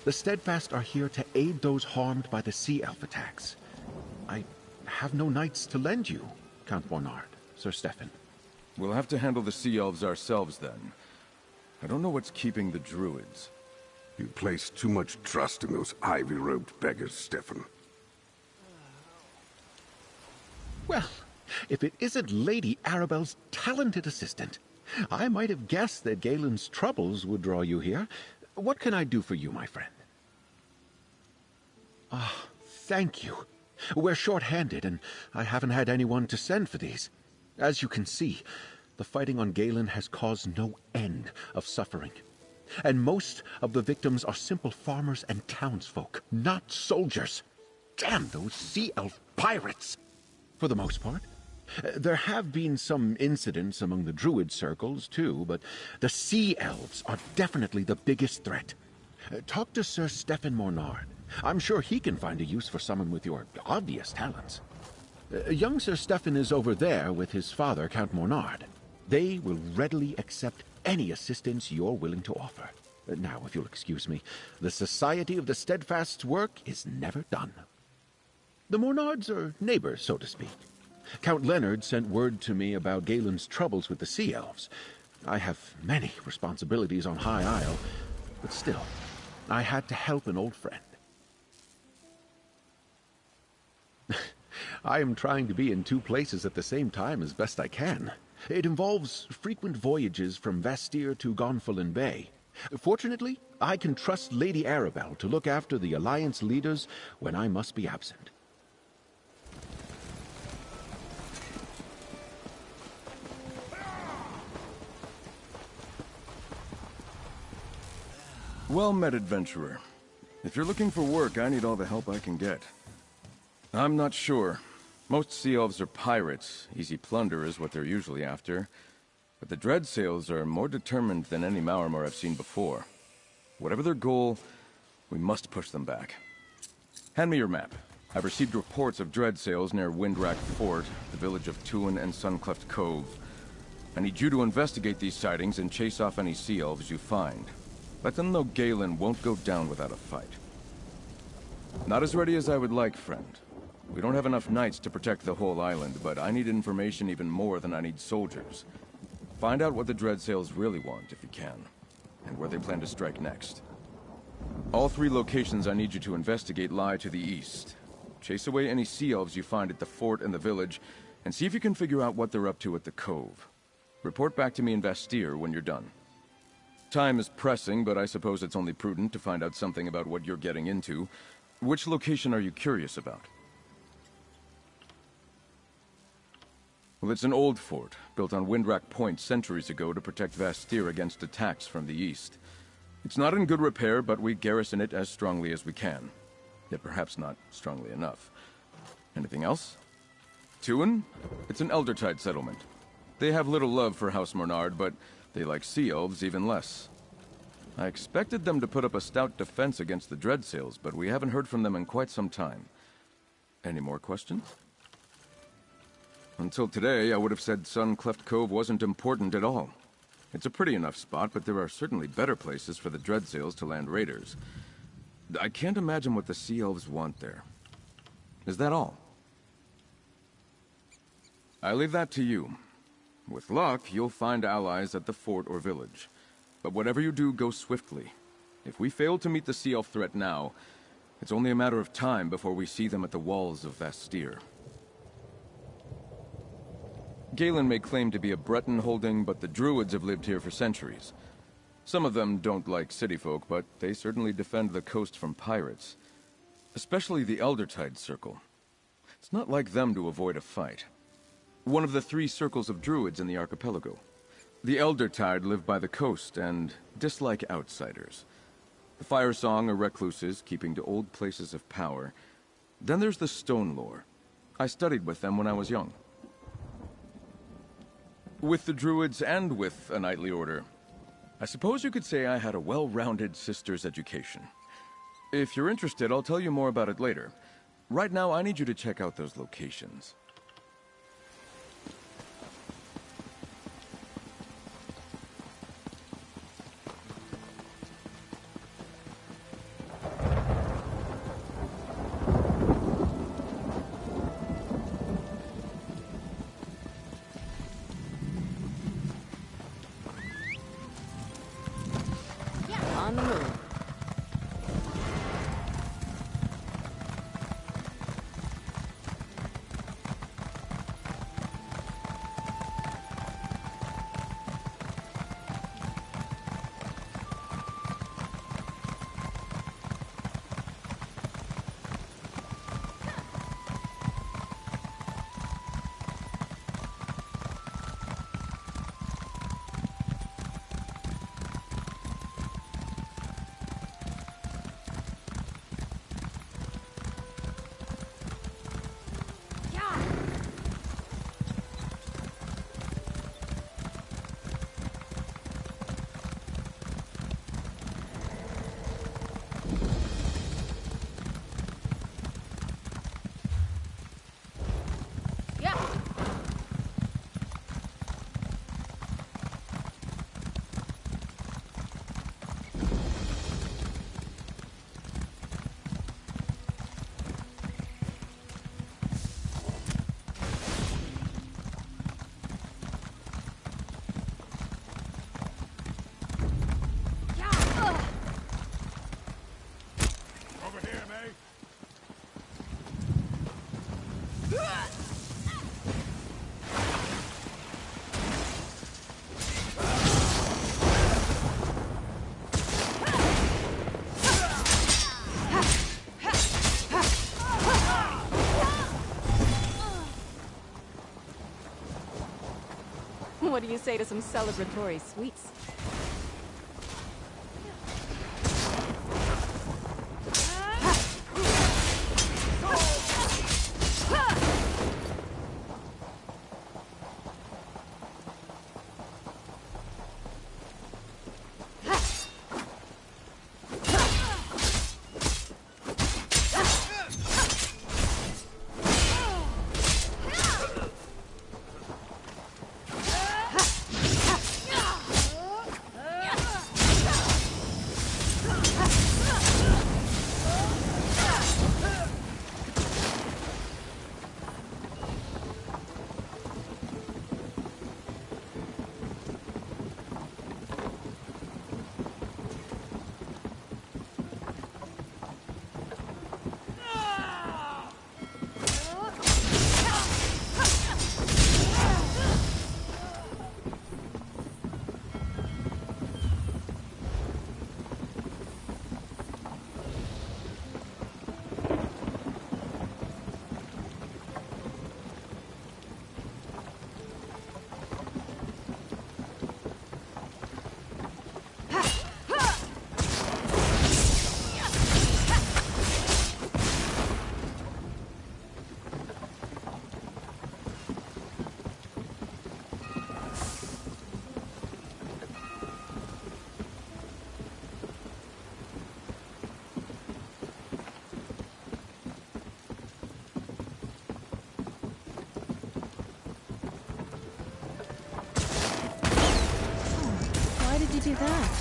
The Steadfast are here to aid those harmed by the Sea Elf attacks. I have no knights to lend you, Count Bernard, Sir Stephen. We'll have to handle the Sea Elves ourselves, then. I don't know what's keeping the Druids. You place too much trust in those ivy-robed beggars, Stephen. Well, if it isn't Lady Arabelle's talented assistant, I might have guessed that Galen's troubles would draw you here. What can I do for you, my friend? Ah, thank you. We're short-handed, and I haven't had anyone to send for these. As you can see, the fighting on Galen has caused no end of suffering. And most of the victims are simple farmers and townsfolk, not soldiers. Damn those Sea Elf pirates! For the most part. There have been some incidents among the Druid circles, too, but the Sea Elves are definitely the biggest threat. Talk to Sir Stephen Mornard. I'm sure he can find a use for someone with your obvious talents. Young Sir Stephen is over there with his father, Count Mornard. They will readily accept any assistance you're willing to offer. Now, if you'll excuse me, the Society of the Steadfast's work is never done. The Mornards are neighbors, so to speak. Count Leonard sent word to me about Galen's troubles with the Sea Elves. I have many responsibilities on High Isle, but still, I had to help an old friend. I am trying to be in two places at the same time as best I can. It involves frequent voyages from Vastir to Gonfalon Bay. Fortunately, I can trust Lady Arabelle to look after the Alliance leaders when I must be absent. Well met, adventurer. If you're looking for work, I need all the help I can get. I'm not sure. Most Sea Elves are pirates. Easy plunder is what they're usually after. But the Dreadsails are more determined than any Maormer I've seen before. Whatever their goal, we must push them back. Hand me your map. I've received reports of Dreadsails near Windrack Fort, the village of Tuin and Suncleft Cove. I need you to investigate these sightings and chase off any Sea Elves you find. Let them know Galen won't go down without a fight. Not as ready as I would like, friend. We don't have enough knights to protect the whole island, but I need information even more than I need soldiers. Find out what the Dreadsails really want, if you can, and where they plan to strike next. All three locations I need you to investigate lie to the east. Chase away any Sea Elves you find at the fort and the village, and see if you can figure out what they're up to at the cove. Report back to me in Vastir when you're done. Time is pressing, but I suppose it's only prudent to find out something about what you're getting into. Which location are you curious about? Well, it's an old fort, built on Windrack Point centuries ago to protect Vastir against attacks from the east. It's not in good repair, but we garrison it as strongly as we can. Yet perhaps not strongly enough. Anything else? Tuin? It's an Eldertide settlement. They have little love for House Mornard, but they like Sea Elves even less. I expected them to put up a stout defense against the Dreadsails, but we haven't heard from them in quite some time. Any more questions? Until today, I would have said Suncleft Cove wasn't important at all. It's a pretty enough spot, but there are certainly better places for the Dreadsails to land raiders. I can't imagine what the Sea Elves want there. Is that all? I leave that to you. With luck, you'll find allies at the fort or village. But whatever you do, go swiftly. If we fail to meet the Sea Elf threat now, it's only a matter of time before we see them at the walls of Vastir. Galen may claim to be a Breton holding, but the Druids have lived here for centuries. Some of them don't like city folk, but they certainly defend the coast from pirates. Especially the Eldertide Circle. It's not like them to avoid a fight. One of the 3 circles of Druids in the archipelago. The Eldertide live by the coast and dislike outsiders. The Firesong are recluses, keeping to old places of power. Then there's the Stone Lore. I studied with them when I was young. With the Druids and with a knightly order, I suppose you could say I had a well-rounded sister's education. If you're interested, I'll tell you more about it later. Right now, I need you to check out those locations. What do you say to some celebratory sweets? Did you do that?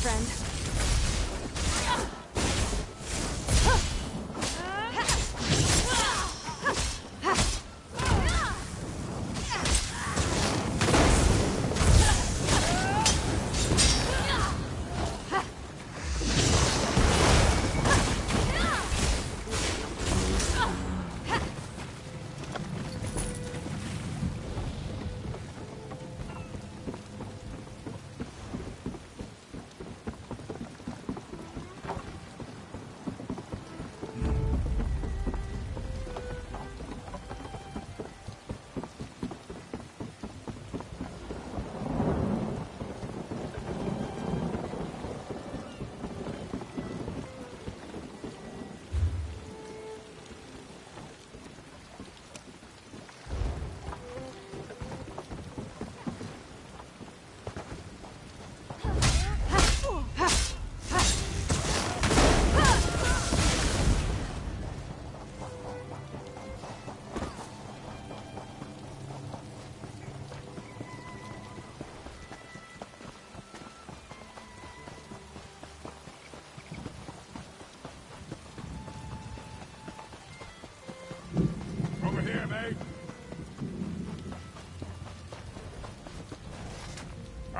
Friend.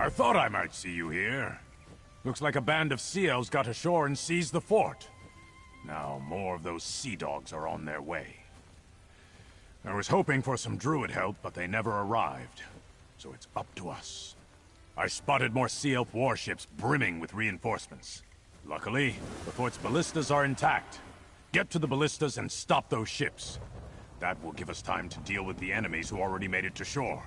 I thought I might see you here. Looks like a band of sea elves got ashore and seized the fort. Now more of those sea dogs are on their way. I was hoping for some druid help, but they never arrived. So it's up to us. I spotted more sea elf warships brimming with reinforcements. Luckily, the fort's ballistas are intact. Get to the ballistas and stop those ships. That will give us time to deal with the enemies who already made it to shore.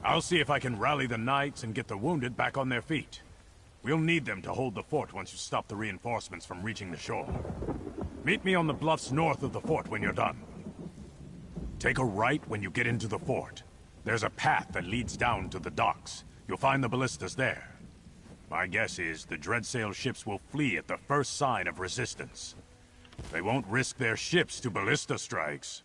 I'll see if I can rally the knights and get the wounded back on their feet. We'll need them to hold the fort once you stop the reinforcements from reaching the shore. Meet me on the bluffs north of the fort when you're done. Take a right when you get into the fort. There's a path that leads down to the docks. You'll find the ballistas there. My guess is the Dreadsail ships will flee at the first sign of resistance. They won't risk their ships to ballista strikes.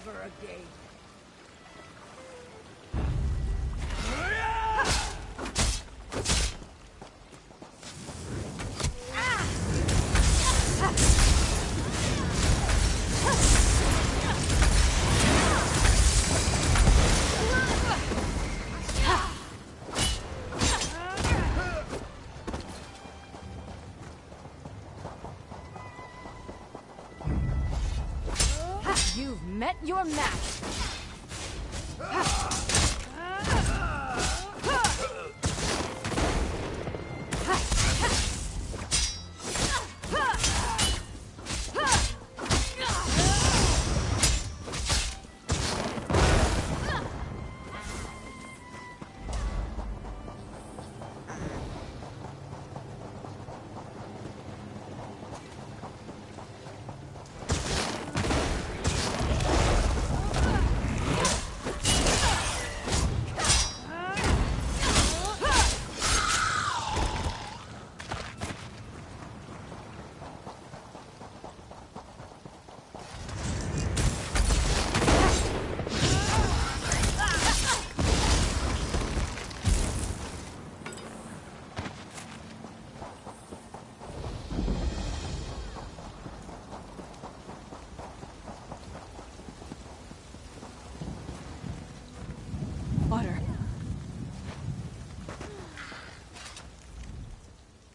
Never again. You've met your match. Water.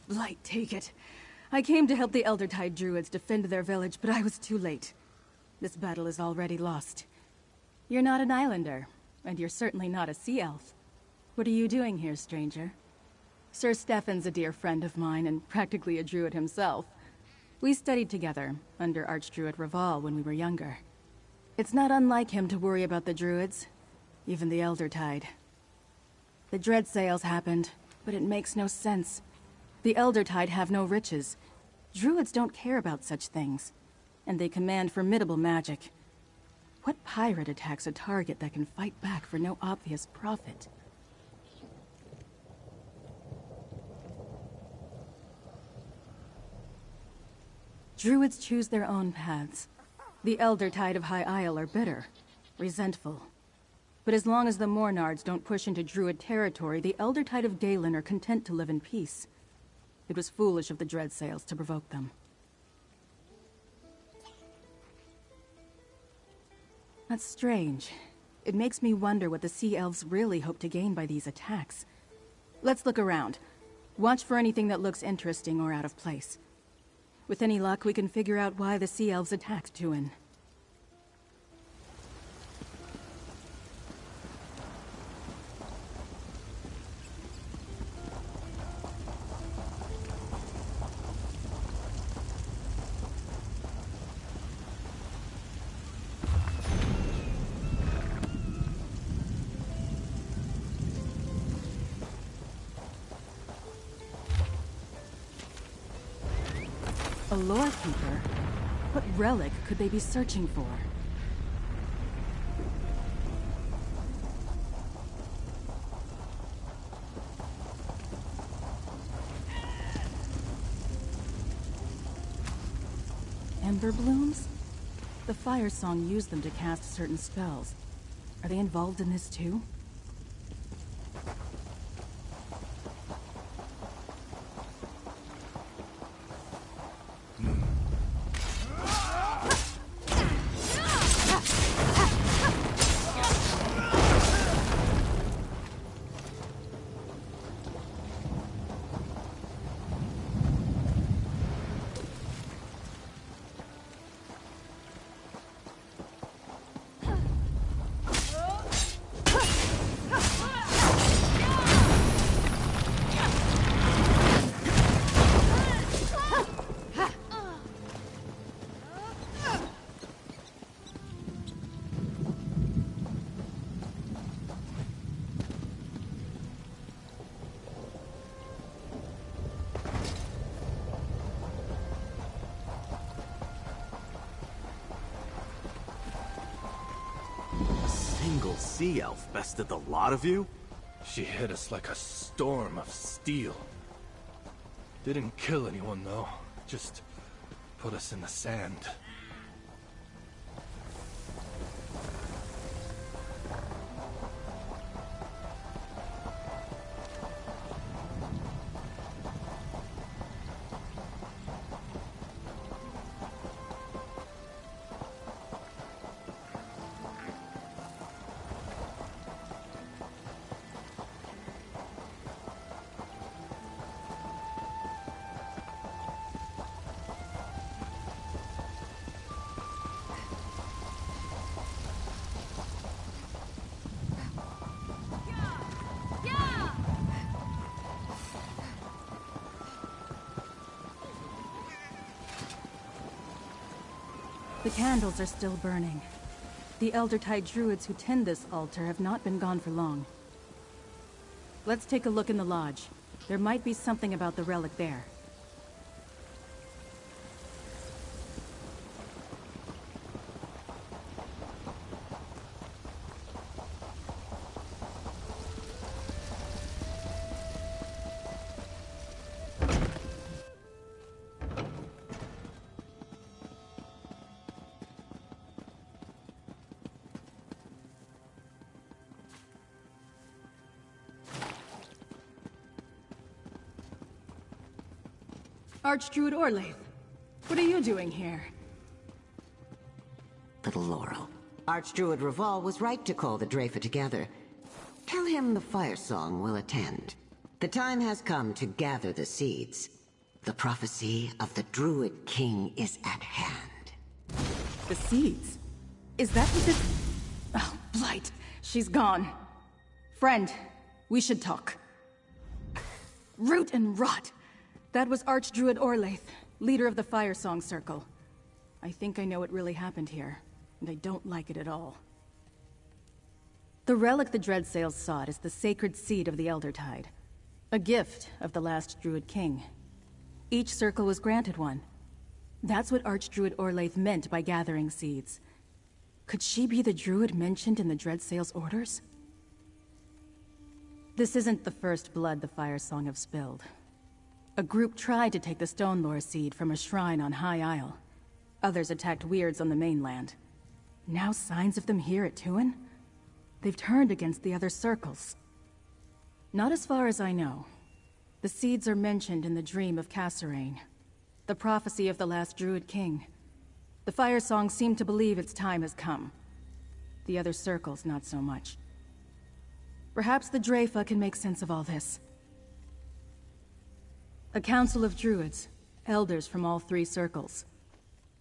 Blight, take it. I came to help the Eldertide Druids defend their village, but I was too late. This battle is already lost. You're not an islander, and you're certainly not a sea elf. What are you doing here, stranger? Sir Stefan's a dear friend of mine, and practically a druid himself. We studied together, under Archdruid Raval when we were younger. It's not unlike him to worry about the druids, even the Eldertide. The Dread Sales happened, but it makes no sense. The Eldertide have no riches. Druids don't care about such things, and they command formidable magic. What pirate attacks a target that can fight back for no obvious profit? Druids choose their own paths. The Eldertide of High Isle are bitter, resentful. But as long as the Mornards don't push into Druid territory, the Eldertide of Galen are content to live in peace. It was foolish of the Dreadsales to provoke them. That's strange. It makes me wonder what the Sea Elves really hope to gain by these attacks. Let's look around. Watch for anything that looks interesting or out of place. With any luck, we can figure out why the Sea Elves attacked Tuin. A lore keeper? What relic could they be searching for? Ember blooms? The Firesong used them to cast certain spells. Are they involved in this too? Sea elf bested the lot of you? She hit us like a storm of steel. Didn't kill anyone though, just put us in the sand. The candles are still burning. The Eldertide druids who tend this altar have not been gone for long. Let's take a look in the lodge. There might be something about the relic there. Archdruid Orlaith, what are you doing here? Little Laurel. Archdruid Davaux was right to call the Dreyfa together. Tell him the Firesong will attend. The time has come to gather the seeds. The prophecy of the Druid King is at hand. The seeds? Is that what this... Oh, Blight. She's gone. Friend, we should talk. Root and rot. That was Archdruid Orlaith, leader of the Firesong Circle. I think I know what really happened here, and I don't like it at all. The relic the Dreadsails sought is the sacred seed of the Eldertide, a gift of the last Druid King. Each circle was granted one. That's what Archdruid Orlaith meant by gathering seeds. Could she be the druid mentioned in the Dreadsails' orders? This isn't the first blood the Firesong have spilled. A group tried to take the Stone Lore seed from a shrine on High Isle. Others attacked weirds on the mainland. Now signs of them here at Tuin? They've turned against the other circles. Not as far as I know. The seeds are mentioned in the Dream of Cassarain, the prophecy of the last Druid King. The Firesong seem to believe its time has come. The other circles, not so much. Perhaps the Dreyfa can make sense of all this. A council of druids, elders from all three circles.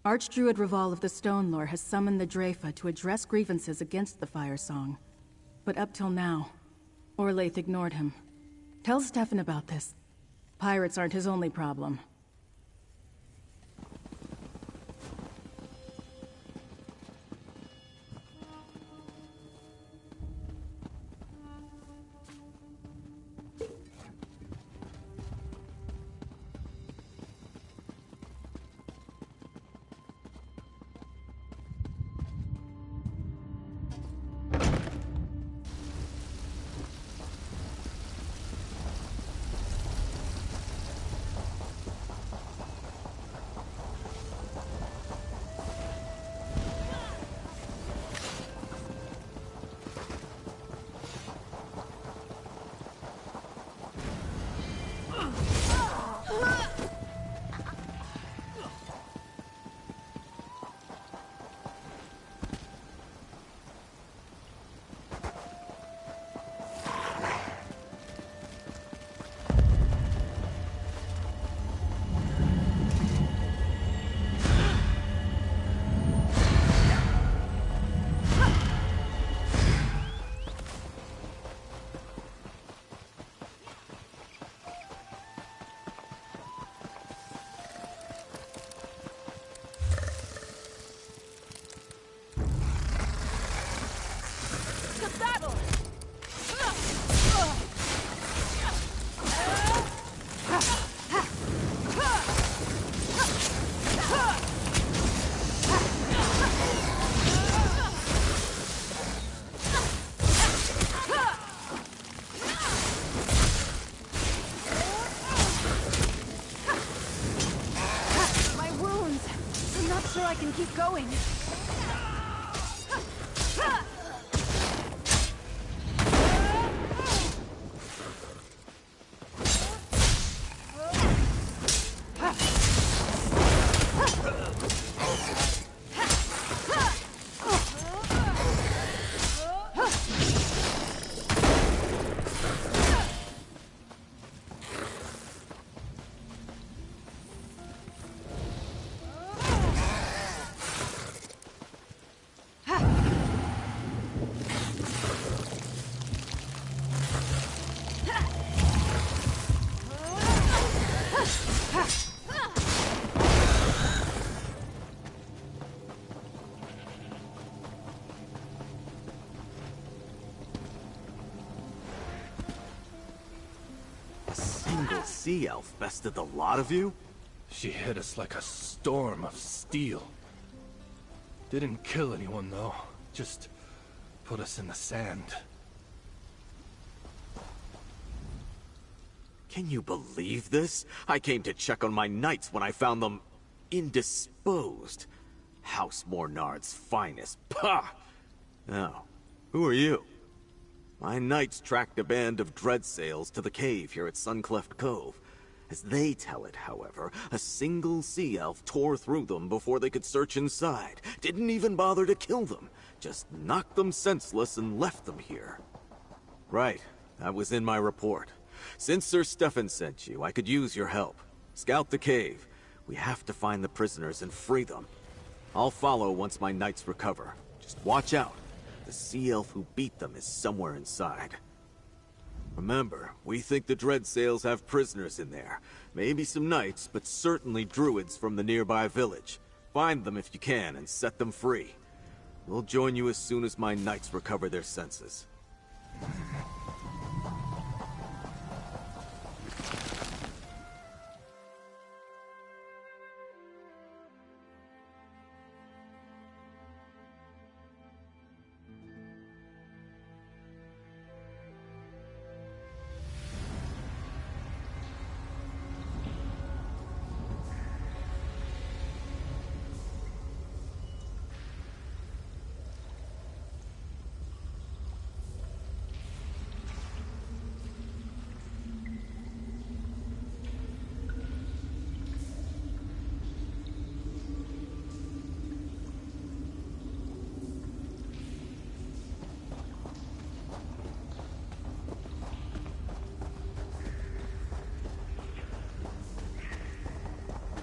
Archdruid Davaux of the Stone Lore has summoned the Dreyfa to address grievances against the Firesong. But up till now, Orlaith ignored him. Tell Stefan about this. Pirates aren't his only problem. Keep going. little sea elf bested the lot of you? She hit us like a storm of steel. Didn't kill anyone, though. Just put us in the sand. Can you believe this? I came to check on my knights when I found them indisposed. House Mornard's finest. Pah! Now, who are you? My knights tracked a band of dreadsails to the cave here at Suncleft Cove. As they tell it, however, a single sea elf tore through them before they could search inside. Didn't even bother to kill them. Just knocked them senseless and left them here. Right, that was in my report. Since Sir Stefan sent you, I could use your help. Scout the cave. We have to find the prisoners and free them. I'll follow once my knights recover. Just watch out. The sea elf who beat them is somewhere inside. Remember, we think the Dreadsails have prisoners in there. Maybe some knights, but certainly druids from the nearby village. Find them if you can and set them free. We'll join you as soon as my knights recover their senses.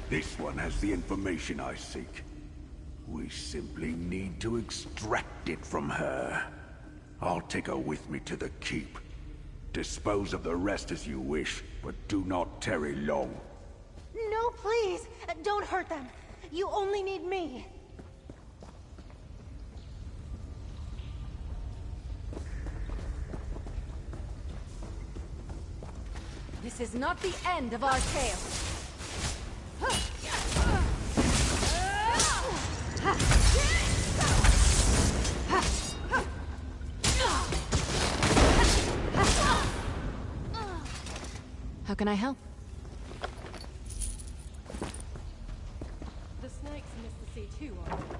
This one has the information I seek. We simply need to extract it from her. I'll take her with me to the keep. Dispose of the rest as you wish, but do not tarry long. No, please! Don't hurt them! You only need me! This is not the end of our tale. How can I help? The snakes miss the sea too, aren't they?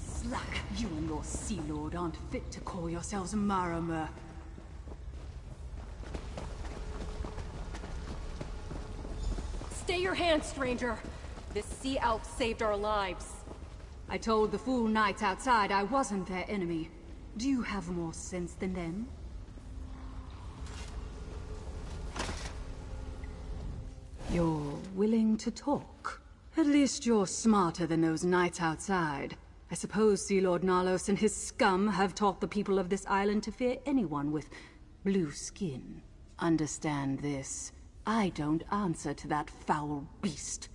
Slack, you and your Sea Lord aren't fit to call yourselves Maramer. Stay your hand, stranger! This sea elf saved our lives. I told the fool knights outside I wasn't their enemy. Do you have more sense than them? You're willing to talk? At least you're smarter than those knights outside. I suppose Sea Lord Nalos and his scum have taught the people of this island to fear anyone with blue skin. Understand this. I don't answer to that foul beast.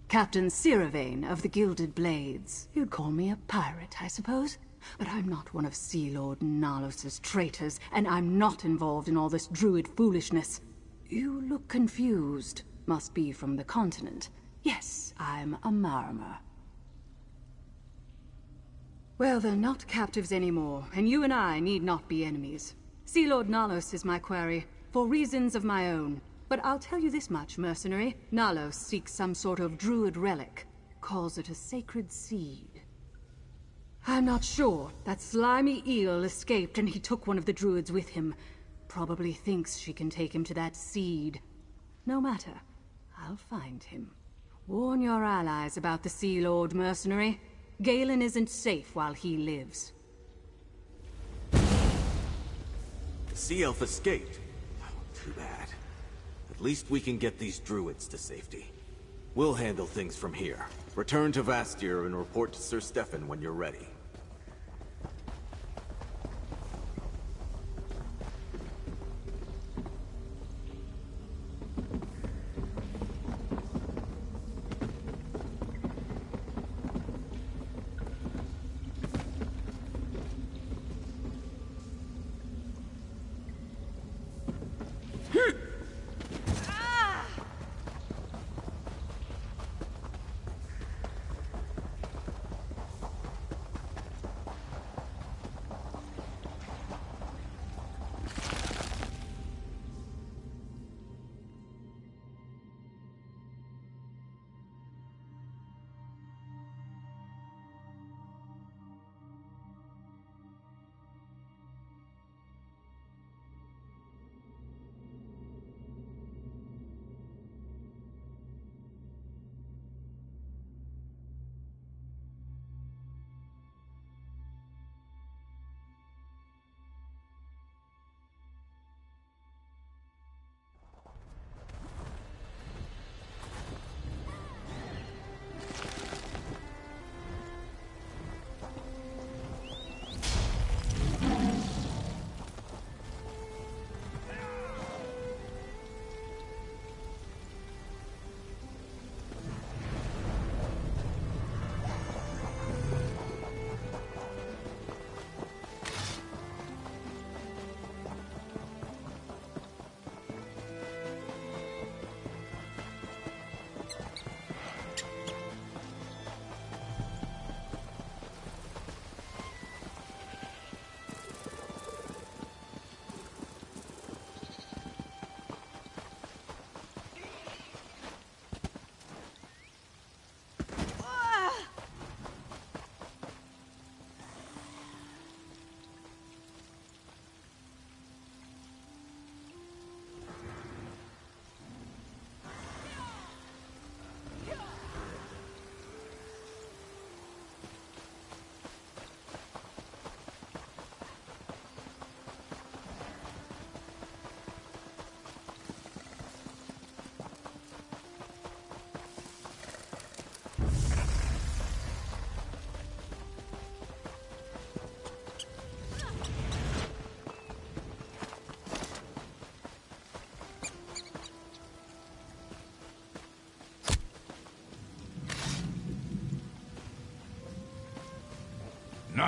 Captain Shriven of the Gilded Blades. You'd call me a pirate, I suppose? But I'm not one of Sea Lord Nalos's traitors, and I'm not involved in all this druid foolishness. You look confused. Must be from the continent. Yes, I'm a Marmer. Well, they're not captives anymore, and you and I need not be enemies. Sea Lord Nalos is my quarry, for reasons of my own. But I'll tell you this much, mercenary. Nalos seeks some sort of druid relic. Calls it a sacred seed. I'm not sure. That slimy eel escaped and he took one of the druids with him. Probably thinks she can take him to that seed. No matter. I'll find him. Warn your allies about the Sea Lord, mercenary. Galen isn't safe while he lives. The Sea Elf escaped. Oh, too bad. At least we can get these druids to safety. We'll handle things from here. Return to Vastir and report to Sir Stefan when you're ready.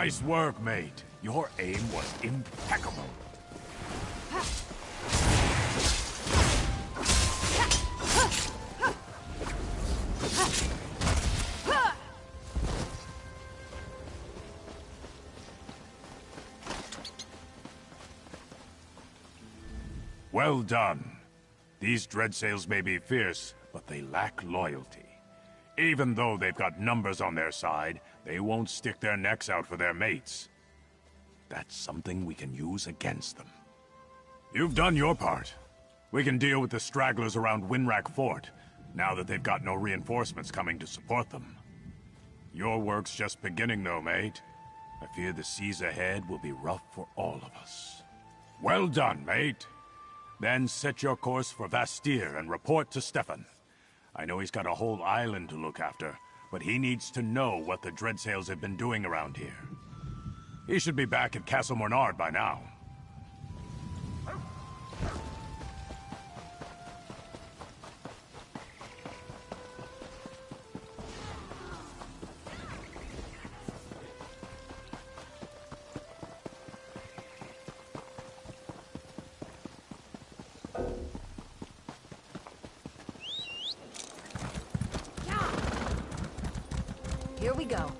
Nice work, mate. Your aim was impeccable. Well done. These dreadsails may be fierce, but they lack loyalty. Even though they've got numbers on their side, they won't stick their necks out for their mates. That's something we can use against them. You've done your part. We can deal with the stragglers around Winrack Fort, now that they've got no reinforcements coming to support them. Your work's just beginning though, mate. I fear the seas ahead will be rough for all of us. Well done, mate. Then set your course for Vastir and report to Stefan. I know he's got a whole island to look after, but he needs to know what the Dreadsails have been doing around here. He should be back at Castle Mornard by now. Here we go.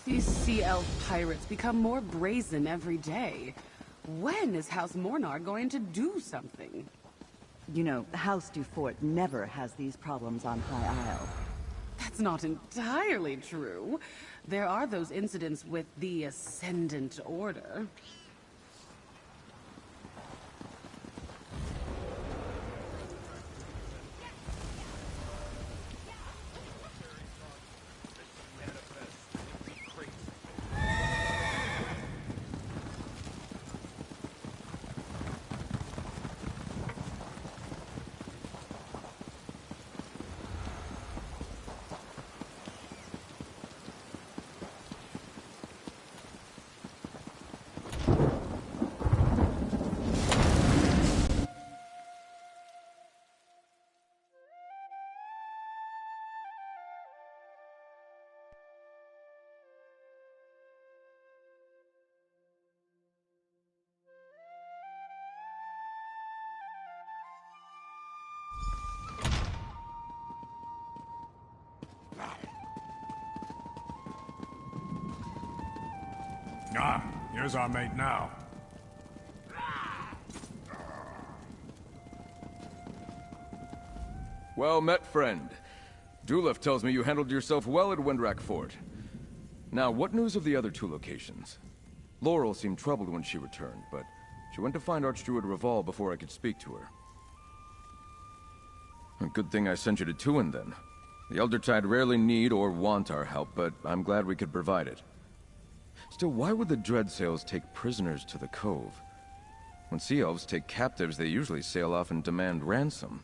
These sea elf pirates become more brazen every day. When is House Mornard going to do something? You know, House Dufort never has these problems on High Isle. That's not entirely true. There are those incidents with the Ascendant Order. Ah, here's our mate now. Well met, friend. Dulef tells me you handled yourself well at Windrak Fort. Now, what news of the other two locations? Laurel seemed troubled when she returned, but she went to find Archdruid Raval before I could speak to her. A good thing I sent you to Tuin, then. The Eldertide rarely need or want our help, but I'm glad we could provide it. Still, why would the Dreadsails take prisoners to the Cove? When Sea Elves take captives, they usually sail off and demand ransom.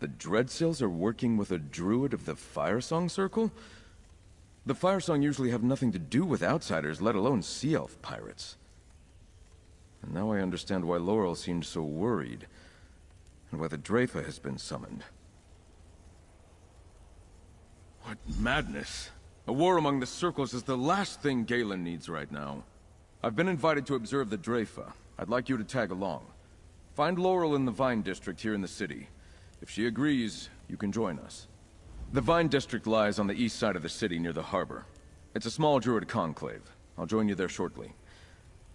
The Dreadsails are working with a druid of the Firesong Circle? The Firesong usually have nothing to do with outsiders, let alone Sea Elf pirates. And now I understand why Laurel seemed so worried, and why the Dreyfa has been summoned. What madness! A war among the circles is the last thing Galen needs right now. I've been invited to observe the Dreyfa. I'd like you to tag along. Find Laurel in the Vine District here in the city. If she agrees, you can join us. The Vine District lies on the east side of the city near the harbor. It's a small druid conclave. I'll join you there shortly.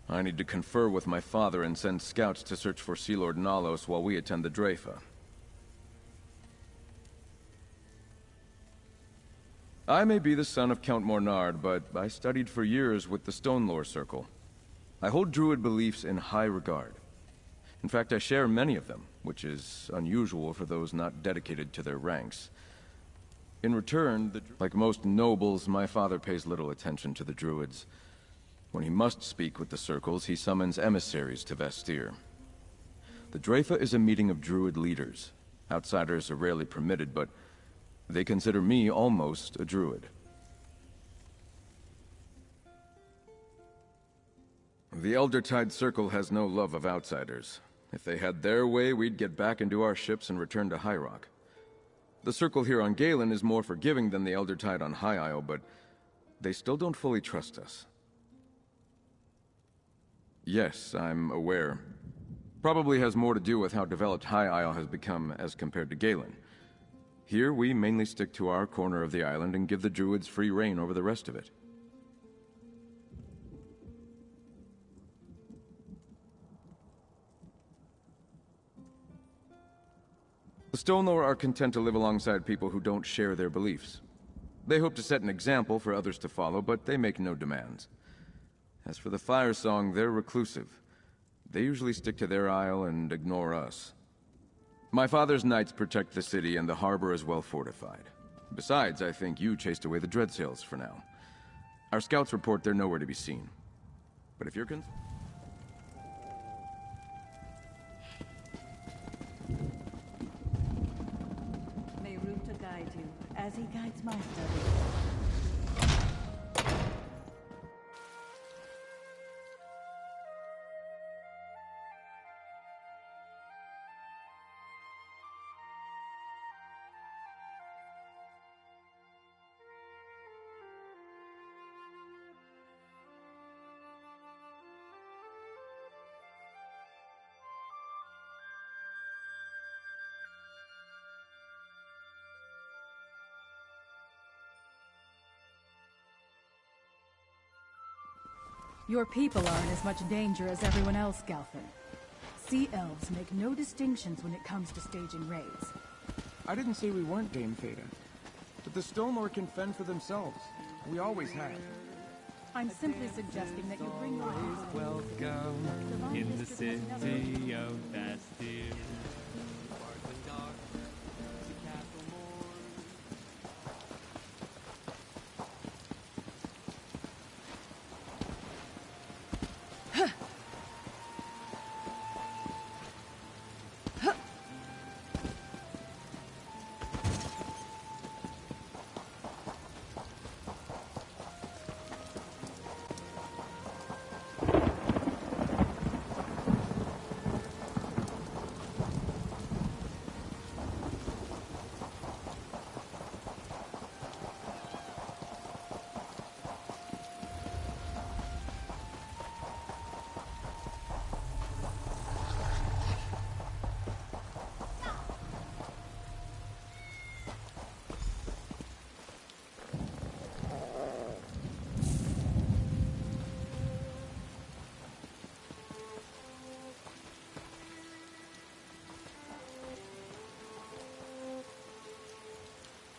I need to confer with my father and send scouts to search for Sea Lord Nalos while we attend the Dreyfa. I may be the son of Count Mornard, but I studied for years with the Stonelore Circle. I hold druid beliefs in high regard. In fact, I share many of them, which is unusual for those not dedicated to their ranks. In return, like most nobles, my father pays little attention to the druids. When he must speak with the circles, he summons emissaries to Vestir. The Dreyfa is a meeting of druid leaders. Outsiders are rarely permitted, but they consider me almost a druid. The Eldertide Circle has no love of outsiders. If they had their way, we'd get back into our ships and return to High Rock. The Circle here on Galen is more forgiving than the Eldertide on High Isle, but they still don't fully trust us. Yes, I'm aware. Probably has more to do with how developed High Isle has become as compared to Galen. Here, we mainly stick to our corner of the island and give the druids free reign over the rest of it. The Stonelore are content to live alongside people who don't share their beliefs. They hope to set an example for others to follow, but they make no demands. As for the Firesong, they're reclusive. They usually stick to their isle and ignore us. My father's knights protect the city, and the harbor is well fortified. Besides, I think you chased away the Dreadsails for now. Our scouts report they're nowhere to be seen. But if you're May Ruta guide you, as he guides my studies. Your people are in as much danger as everyone else, Galfin. Sea elves make no distinctions when it comes to staging raids. I didn't say we weren't, Dame Theta. But the Stonelore can fend for themselves. We always have. I'm simply suggesting that you bring your people welcome in the city of Vestir.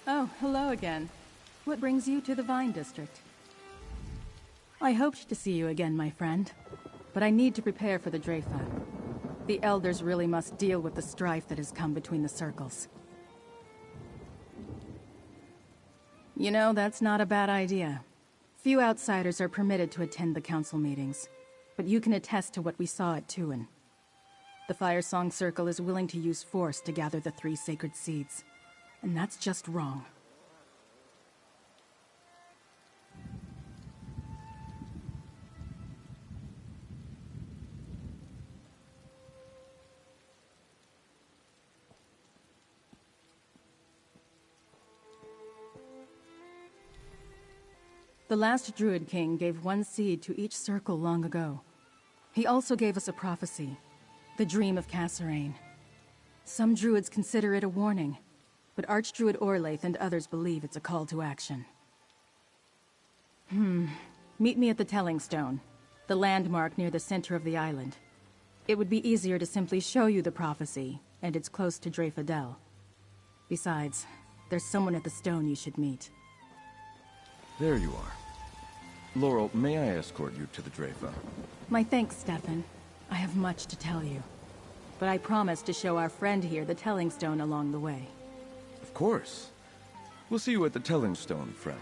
Oh, hello again. What brings you to the Vine District? I hoped to see you again, my friend. But I need to prepare for the Dreyfa. The Elders really must deal with the strife that has come between the circles. You know, that's not a bad idea. Few outsiders are permitted to attend the council meetings. But you can attest to what we saw at Tuin. The Firesong Circle is willing to use force to gather the 3 sacred seeds. And that's just wrong. The last Druid King gave one seed to each circle long ago. He also gave us a prophecy, the Dream of Kasserine. Some Druids consider it a warning, but Archdruid Orlaith and others believe it's a call to action. Meet me at the Telling Stone, the landmark near the center of the island. It would be easier to simply show you the prophecy, and it's close to Dreyfadel. Besides, there's someone at the stone you should meet. There you are. Laurel, may I escort you to the Dreyfa? My thanks, Stefan. I have much to tell you. But I promise to show our friend here the Telling Stone along the way. Of course. We'll see you at the Telling Stone, friend.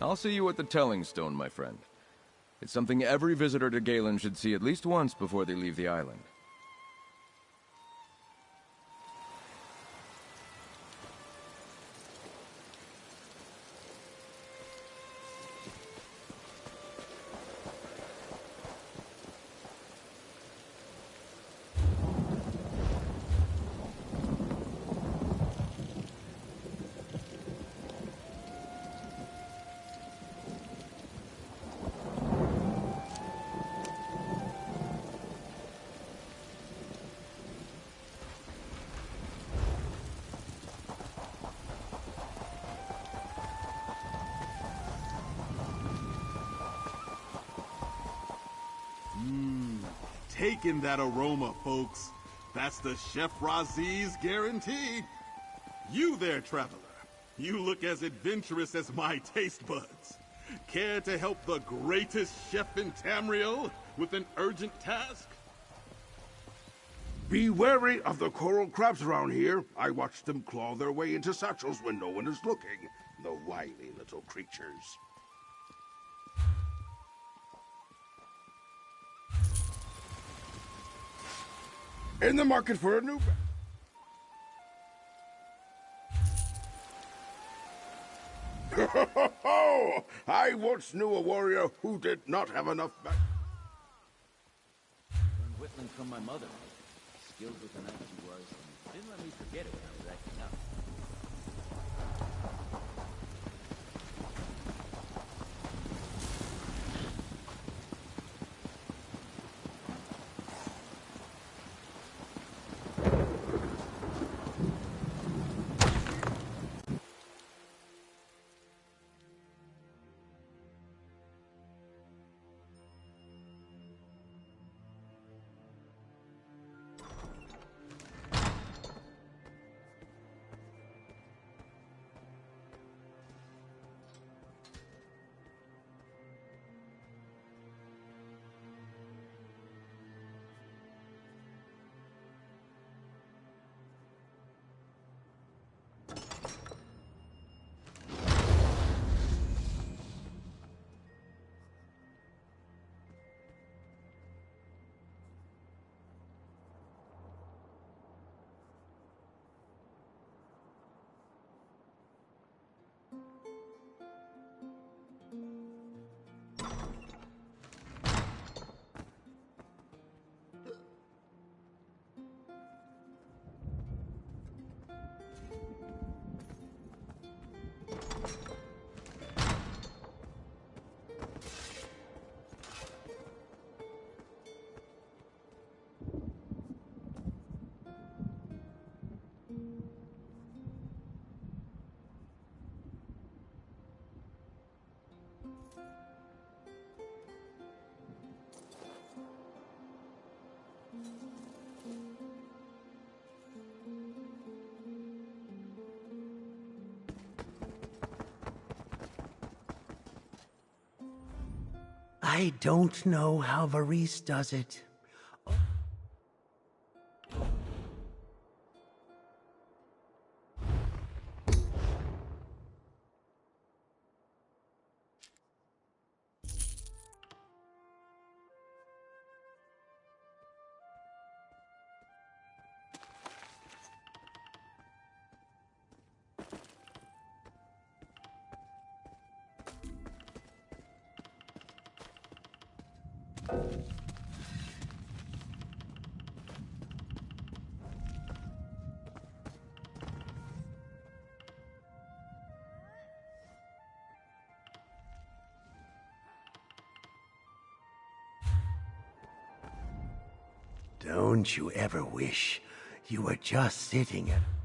I'll see you at the Telling Stone, my friend. It's something every visitor to Galen should see at least once before they leave the island. Taking that aroma, folks. That's the Chef Razi's guaranteed. You there, traveler. You look as adventurous as my taste buds. Care to help the greatest chef in Tamriel with an urgent task? Be wary of the coral crabs around here. I watched them claw their way into Satchel's window when it's looking. The wily little creatures. In the market for a new... I once knew a warrior who did not have enough... Learned whittling from my mother. Skilled with the knife she was, and didn't let me forget it when I was acting up. I don't know how Varese does it. Don't you ever wish you were just sitting at